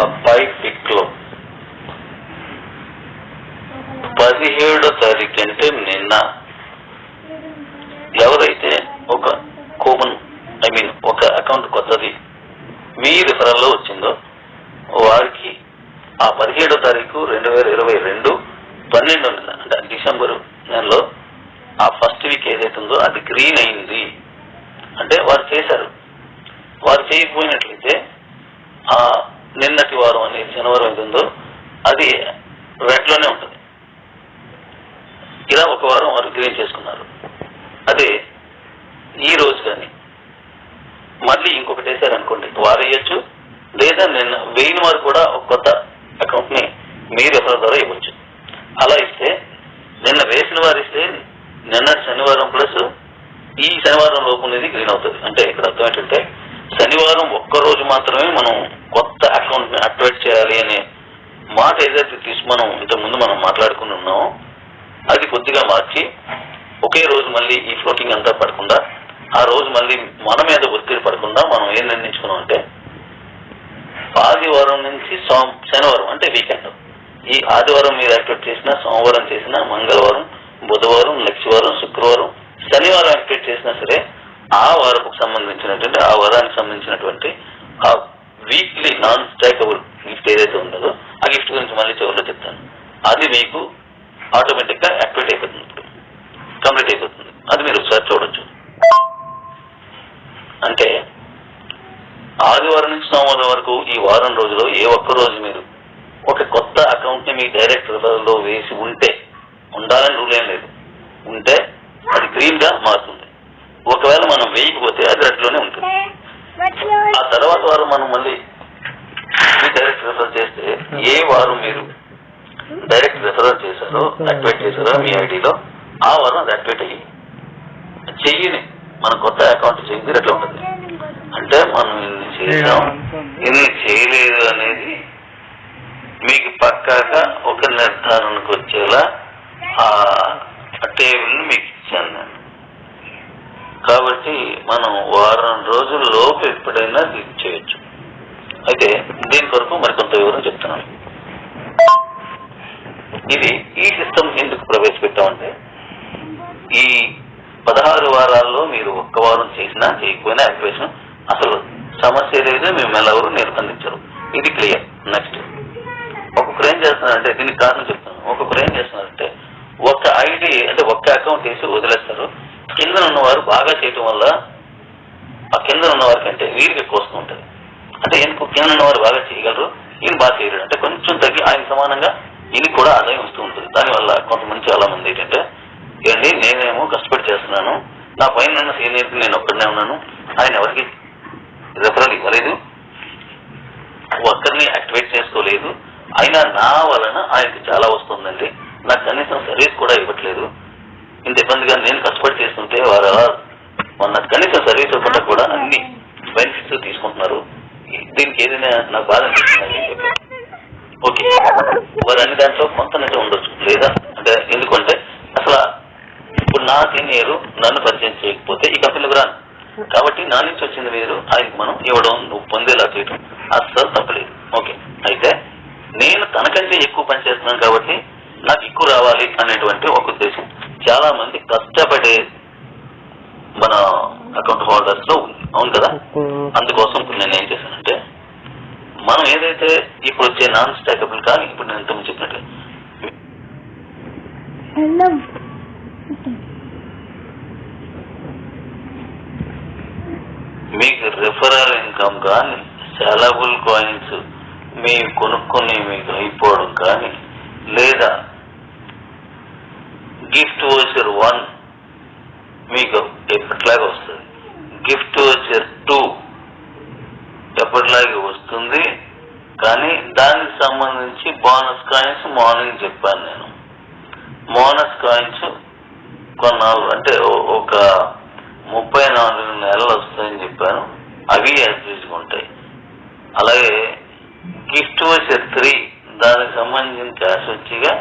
అబ్బాయి పిక్ లో 17వ తారీఖు అంటే నిన్న ఎవరైతే ఒక కూపన్ ఒక అకౌంట్ కొత్తది మీ రిఫరల్లో వచ్చిందో వారికి ఆ 17వ తారీఖు 2022 12 నెల అంటే డిసెంబర్ నెలలో ఆ ఫస్ట్ వీక్ ఏదైతే ఉందో అది గ్రీన్ అయింది అంటే వారు చేశారు. వారు చేయకపోయినట్లయితే ఆ నిన్నటి వారం అనేది శనివారం ఏది ఉందో అది రెడ్ లోనే ఉంటుంది. ఇలా ఒక వారం వారు గ్రీన్ చేసుకున్నారు. అదే ఈ రోజు కానీ మళ్ళీ ఇంకొకటి వేసారనుకోండి వారు వేయచ్చు, లేదా నిన్న వేయిన వారు కూడా ఒక కొత్త అకౌంట్ ని మీ రెఫరల్ ద్వారా ఇవ్వచ్చు. అలా ఇస్తే నిన్న వేసిన వారు ఇస్తే నిన్న శనివారం ప్లస్ ఈ శనివారం లోపు అనేది గ్రీన్ అవుతుంది. అంటే ఇక్కడ అర్థం ఏంటంటే శనివారం ఒక్కరోజు మాత్రమే మనం కొత్త అకౌంట్ ని యాక్టివేట్ చేయాలి అనే మాట ఏదైతే మనం ఇంతకుముందు మనం మాట్లాడుకుని ఉన్నామో అది కొద్దిగా మార్చి ఒకే రోజు మళ్ళీ ఈ ఫ్లోటింగ్ అంతా పడకుండా ఆ రోజు మళ్ళీ మన మీద ఒత్తిడి పడకుండా మనం ఏం నిర్ణయించుకున్నాం అంటే ఆదివారం నుంచి శనివారం అంటే వీకెండ్, ఈ ఆదివారం మీరు యాక్టివేట్ చేసిన, సోమవారం చేసిన, మంగళవారం, బుధవారం, లక్షవారం, శుక్రవారం, శనివారం యాక్టివేట్ చేసినా సరే ఆ వారకు సంబంధించినటువంటి ఆ వారానికి సంబంధించినటువంటి ఆ వీక్లీ నాన్ స్టాకబుల్ గిఫ్ట్ ఏదైతే ఉందో ఆ గిఫ్ట్ గురించి మళ్ళీ చివరిలో చెప్తాను. అది మీకు ఆటోమేటిక్ గా యాక్టివేట్ అయిపోతుంది, ఇప్పుడు కంప్లీట్ అయిపోతుంది. అది మీరు ఒకసారి చూడొచ్చు. అంటే ఆదివారం నుంచి సోమవారం వరకు ఈ వారం రోజులో ఏ ఒక్క రోజు మీరు ఒక కొత్త అకౌంట్ ని మీ డైరెక్ట్ లో వేసి ఉండాలని రూల్ ఏం లేదు, ఉంటే అది గ్రీన్ గా మారుతుంది. ఒకవేళ మనం వేయకపోతే అది రెడ్ లోనే ఉంటుంది. ఆ తర్వాత వారం మనం మళ్ళీ మీ డైరెక్ట్ రిఫరల్ చేస్తే ఏ వారం మీరు డైరెక్ట్ రిఫరల్ చేశారో యాక్టివేట్ చేశారో మీ ఐడిలో ఆ వారం అది యాక్టివేట్ అయ్యి చెయ్యని మన కొత్త అకౌంట్ చెయ్యి రెడ్ లో ఉంటుంది. అంటే మనం ఇన్ని చేసాం ఇన్ని చేయలేదు అనేది మీకు పక్కాగా ఒక నిర్ధారణకు వచ్చేలా ఆ టేబుల్ మీకు ఇచ్చాను నేను. కాబట్టి మనం వారం రోజుల లోపు ఎప్పుడైనా క్లిక్ చేయొచ్చు. అయితే దీని కొరకు మరికొంత వివరం చెప్తున్నాను. ఇది ఈ సిస్టమ్ ఎందుకు ప్రవేశపెట్టామంటే ఈ 16 వారాల్లో మీరు ఒక్క వారం చేసినా చేయకపోయినా యాక్టివేషన్ అసలు సమస్య లేదు, మిమ్మల్ని ఎవరు నిర్బంధించరు. ఇది క్లియర్. నెక్స్ట్ ఒక్కొక్కరు ఏం చేస్తున్నారంటే దీనికి కారణం చెప్తాను. ఒక్కొక్కరు ఏం చేస్తున్నారంటే ఒక ఐడి అంటే ఒక్క అకౌంట్ వేసి వదిలేస్తారు. కింద ఉన్నవారు బాగా చేయటం వల్ల ఆ కింద ఉన్న వారికి అంటే వీరికి ఎక్కువ వస్తూ ఉంటుంది. అంటే ఎందుకు కింద ఉన్నవారు బాగా చేయగలరు, ఈయన బాగా చేయలేడు, అంటే కొంచెం తగ్గి ఆయన సమానంగా ఈయనకి కూడా ఆదాయం వస్తూ ఉంటుంది. దానివల్ల కొంతమంది చాలా మంది ఏంటంటే ఏంటి నేనేమో కష్టపడి చేస్తున్నాను, నా పైన ఉన్న సీనియర్కి నేను ఒక్కడనే ఉన్నాను, ఆయన ఎవరికి రెఫరల్ ఇవ్వలేదు, ఒక్కరిని యాక్టివేట్ చేసుకోలేదు, అయినా నా వలన ఆయనకి చాలా వస్తుందండి, నాకు కనీసం సర్వీస్ కూడా ఇవ్వట్లేదు, ఇంత ఇబ్బందిగా నేను కష్టపడి చేస్తుంటే వారు మొన్న కనీసం సర్వీస్ ఇవ్వకుండా కూడా అన్ని బెనిఫిట్స్ తీసుకుంటున్నారు, దీనికి ఏదైనా నాకు బాధ అనిపిస్తుందని చెప్పారు. ఓకే, వారు అన్ని దాంట్లో కొంత నిజం ఉండొచ్చు, లేదా అంటే ఎందుకంటే అసలు ఇప్పుడు నా సీనియర్ నన్ను పరిచయం చేయకపోతే ఈ కంపెనీలకు రాను, కాబట్టి నా నుంచి వచ్చింది మీరు ఆయనకు మనం ఇవ్వడం, నువ్వు పొందేలా చేయడం అస్సలు తప్పలేదు. ఓకే, అయితే నేను తనకంటే ఎక్కువ పనిచేస్తున్నాను కాబట్టి నాకు ఎక్కువ రావాలి అనేటువంటి ఒక ఉద్దేశం చాలా మంది కష్టపడే మన అకౌంట్ హోల్డర్స్ లో ఉంది, అవును కదా. అందుకోసం నేను ఏం చేశానంటే మనం ఏదైతే ఇప్పుడు వచ్చే నాన్ స్టాకబుల్ కానీ ఇప్పుడు నేను ఇంతకు చెప్పినట్టు మీకు రిఫరల్ ఇన్కమ్ కానీ సెలబుల్ కాయిన్స్ మీరు కొనుక్కొని మీకు అయిపోవడం కానీ, లేదా గిఫ్ట్ వోచర్ 1 మీకు ఎప్పటిలాగా వస్తుంది, గిఫ్ట్ వోచర్ 2 ఎప్పటిలాగే వస్తుంది. కానీ దానికి సంబంధించి బోనస్ కాయిన్స్ మార్నింగ్ చెప్పాను నేను. బోనస్ కాయిన్స్ కొన్నాళ్ళు అంటే ఒక 34 నెలలు వస్తాయని చెప్పాను, అవి యాక్టివేట్గా ఉంటాయి. అలాగే గిఫ్ట్ వోచర్ 3 దానికి సంబంధించిన క్యాష్ వచ్చిగా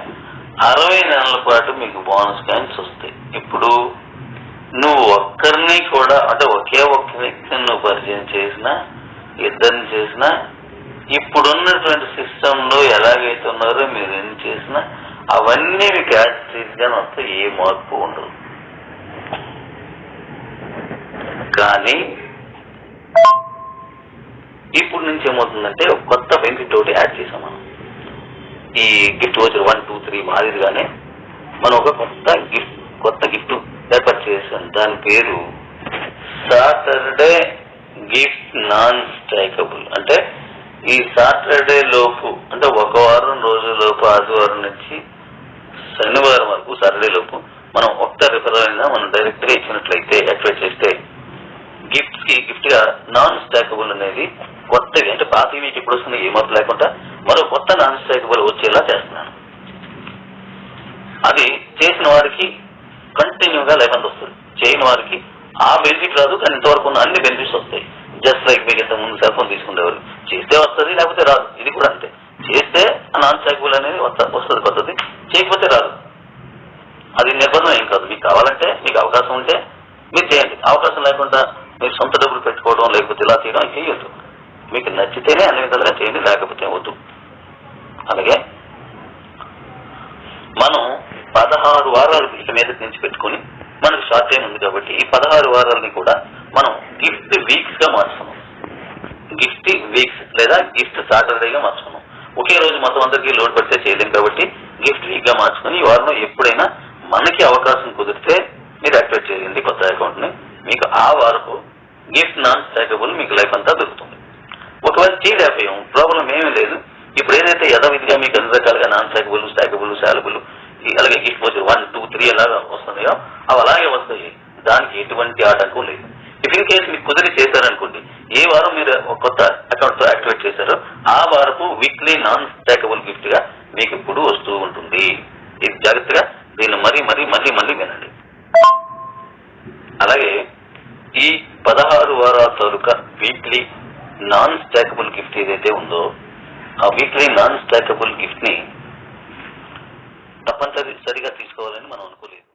60 నెలల పాటు మీకు బోనస్ కాయిన్స్ వస్తాయి. ఇప్పుడు నువ్వు ఒక్కరిని కూడా అంటే ఒకే ఒక్క వ్యక్తిని నువ్వు పరిచయం చేసినా, ఇద్దరిని చేసినా ఇప్పుడున్నటువంటి సిస్టంలో ఎలాగైతే ఉన్నారో మీరు ఏం చేసినా అవన్నీ మీకు యాక్టివ్గా వస్తే ఏ మార్పు ఉండదు. కానీ ఇప్పుడు నుంచి ఏమవుతుందంటే కొత్త బెనిఫిట్ ఒకటి యాడ్ చేసాం మనం. ఈ గిఫ్ట్ వచ్చి 1, 2, 3 మాదిరిగానే మనం ఒక కొత్త గిఫ్ట్ ఏర్పాటు చేసాం. దాని పేరు సాటర్డే గిఫ్ట్ నాన్ స్టాకబుల్. అంటే ఈ సాటర్డే లోపు, అంటే ఒక వారం రోజులలోపు, ఆదివారం నుంచి శనివారం వరకు సాటర్డే లోపు మనం ఒక్క రిఫరల్ అయినా మనం డైరెక్ట్ గా ఇచ్చినట్లయితే, యాక్టివేట్ చేస్తే గిఫ్ట్ గా నాన్ స్టాకబుల్ అనేది కొత్తవి, అంటే పాత వీటి ఇప్పుడు వస్తుంది ఏ మార్పు లేకుండా మరో కొత్త నాన్ స్టాకబుల్ వచ్చేలా చేస్తున్నాను. అది చేసిన వారికి కంటిన్యూగా లైఫ్ అంత వస్తుంది, చేయని వారికి ఆ బెనిఫిట్ రాదు. కానీ ఇంతవరకు ఉన్న అన్ని బెనిఫిట్స్ వస్తాయి. జస్ట్ లైక్ మీకు ఇంత ముందు సెల్ ఫోన్ తీసుకునేవారు, చేస్తే వస్తుంది లేకపోతే రాదు. ఇది కూడా అంతే, చేస్తే ఆ నాన్ స్టాకబుల్ అనేది వస్తుంది పద్ధతి, చేయకపోతే రాదు. అది నిర్బంధం ఏం కాదు. మీకు కావాలంటే, మీకు అవకాశం ఉంటే మీరు చేయండి. అవకాశం లేకుండా మీరు సొంత డబ్బులు పెట్టుకోవడం లేకపోతే ఇలా చేయడం చేయొద్దు. మీకు నచ్చితేనే అన్ని విధాలుగా చేయండి, లేకపోతే వద్దు. అలాగే మనం 16 వారాలు ఇక మీద నుంచి పెట్టుకుని, మనకు షార్ట్ టైం ఉంది కాబట్టి ఈ 16 వారాలని కూడా మనం గిఫ్ట్ వీక్స్ గా మార్చుకున్నాం. గిఫ్ట్ వీక్స్ లేదా గిఫ్ట్ సాటర్డేగా మార్చుకున్నాం. ఒకే రోజు మొత్తం అందరికీ లోడ్ పడితే చేయలేం కాబట్టి గిఫ్ట్ వీక్ గా మార్చుకుని ఈ వారంలో ఎప్పుడైనా మనకి అవకాశం కుదిరితే మీరు యాక్టివేట్ చేయండి కొత్త అకౌంట్ ని. మీకు ఆ వారకు గిఫ్ట్ నాన్ స్టాకబుల్ మీకు లైఫ్ అంతా దొరుకుతుంది. ఒకవేళ చేయలేకపోయాం, ప్రాబ్లం ఏమీ లేదు. ఇప్పుడు ఏదైతే యథావిధిగా మీకు అన్ని రకాలుగా నాన్ స్టాకబుల్, స్టాకబుల్, శాలబుల్, అలాగే గిఫ్ట్ వచ్చి 1, 2, 3 ఎలాగా వస్తున్నాయో అవి అలాగే వస్తాయి. దానికి ఎటువంటి ఆటంకం లేదు. ఇఫ్ ఇన్ కేసు మీకు కుదిరి చేశారనుకోండి, ఏ వారం మీరు ఒక కొత్త అకౌంట్ తో యాక్టివేట్ చేశారో ఆ వారపు వీక్లీ నాన్ స్టాకబుల్ గిఫ్ట్ గా మీకు ఇప్పుడు వస్తూ ఉంటుంది. ఇది జాగ్రత్తగా దీన్ని మళ్ళీ వినండి. అలాగే ఈ 16 వారాల తాలూకా వీక్లీ నాన్ స్టాకబుల్ గిఫ్ట్ ఏదైతే ఉందో ఆ వీక్లీ నాన్ స్టాకబుల్ గిఫ్ట్ ని తప్పనిసరిగా తీసుకోవాలని మనం అనుకోలేదు.